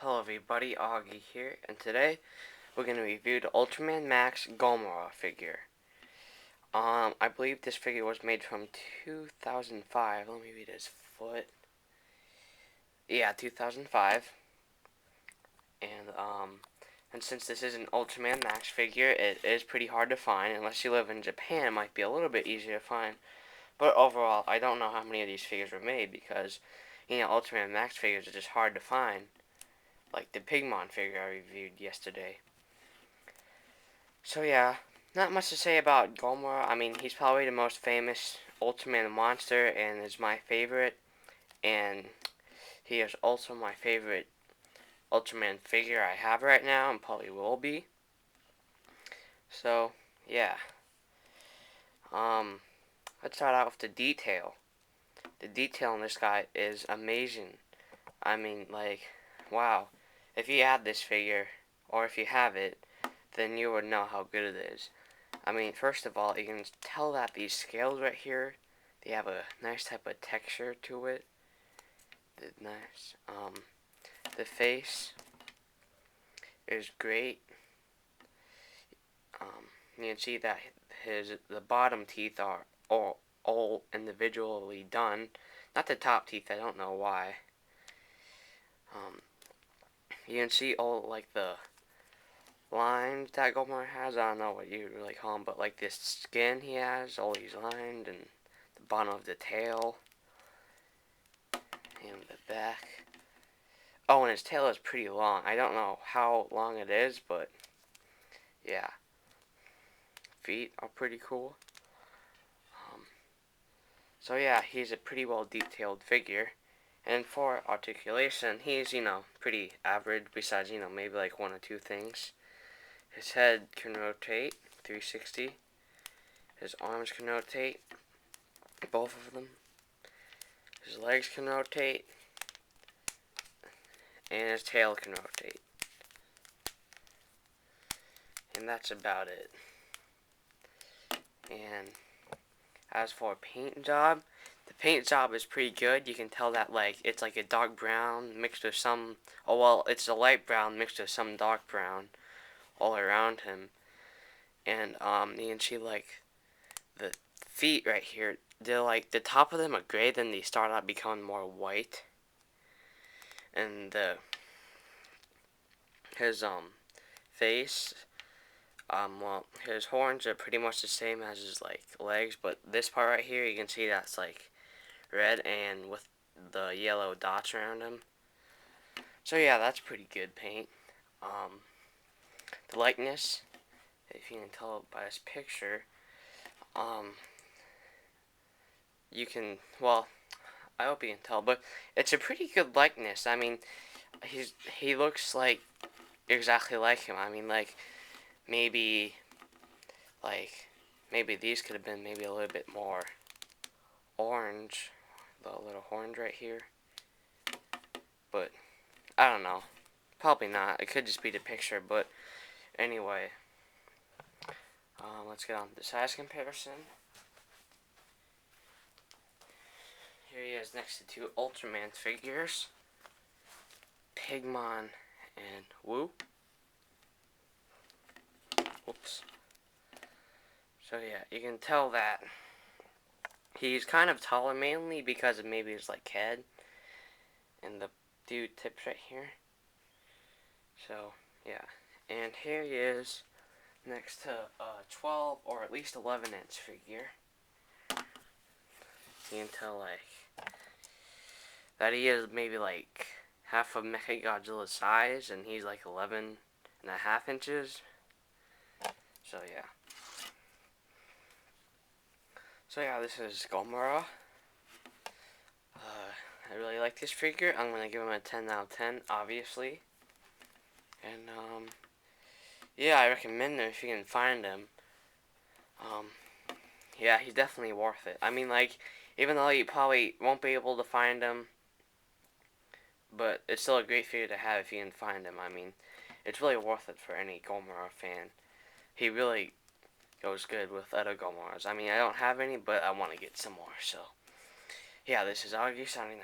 Hello everybody, Augie here, and today we're going to review the ULtraman Max-Gomora figure. I believe this figure was made from 2005. Let me read his foot. Yeah, 2005. And since this is an ULtraman Max figure, it is pretty hard to find. Unless you live in Japan, it might be a little bit easier to find. But overall, I don't know how many of these figures were made because, ULtraman Max figures are just hard to find. Like the Pigmon figure I reviewed yesterday. So yeah, not much to say about Gomora. I mean, he's probably the most famous Ultraman monster and is my favorite. And he is also my favorite Ultraman figure I have right now and probably will be. So, yeah. Let's start out with the detail. The detail on this guy is amazing. I mean, like, wow. If you have this figure, or if you have it, then you would know how good it is. I mean, first of all, you can tell that these scales right here, they have a nice type of texture to it. Nice. The face is great. You can see that the bottom teeth are all individually done. Not the top teeth, I don't know why. You can see all like the lines that Gomora has. I don't know what you really call them, but like this skin he has, all these lines, and the bottom of the tail, and the back. Oh, and his tail is pretty long. I don't know how long it is, but yeah. Feet are pretty cool. So yeah, he's a pretty well detailed figure. And for articulation, he's, pretty average besides, maybe like one or two things. His head can rotate 360. His arms can rotate, both of them. His legs can rotate. And his tail can rotate. And that's about it. And as for paint job, the paint job is pretty good. You can tell that it's like a dark brown mixed with some, oh well, it's a light brown mixed with some dark brown all around him. And you can see the feet right here. They're the top of them are gray, then they start out becoming more white. And his face, well, his horns are pretty much the same as his legs, but this part right here, you can see that's red and with the yellow dots around him. So yeah, that's pretty good paint. The likeness, if you can tell by this picture, you can, well, I hope you can tell, but it's a pretty good likeness. I mean, he looks exactly like him. I mean, maybe maybe these could have been maybe a little bit more orange, the little horns right here, but I don't know, probably not. It could just be the picture, but anyway, let's get on to the size comparison. Here he is next to two Ultraman figures, Pigmon and Wu. Whoops. So yeah, you can tell that he's kind of taller, mainly because of maybe his head and the dude tips right here. So yeah, and here he is next to a 12 or at least 11-inch figure. You can tell that he is maybe half of Mechagodzilla's size, and he's 11.5 inches. So yeah. So yeah, this is Gomora. I really like this figure. I'm gonna give him a 10 out of 10, obviously. And yeah, I recommend him if you can find him. Yeah, he's definitely worth it. I mean, even though you probably won't be able to find him, but it's still a great figure to have if you can find him. I mean, it's really worth it for any Gomora fan. He really goes good with other Gomoras. I mean, I don't have any, but I want to get some more. So, yeah, this is Augie signing out.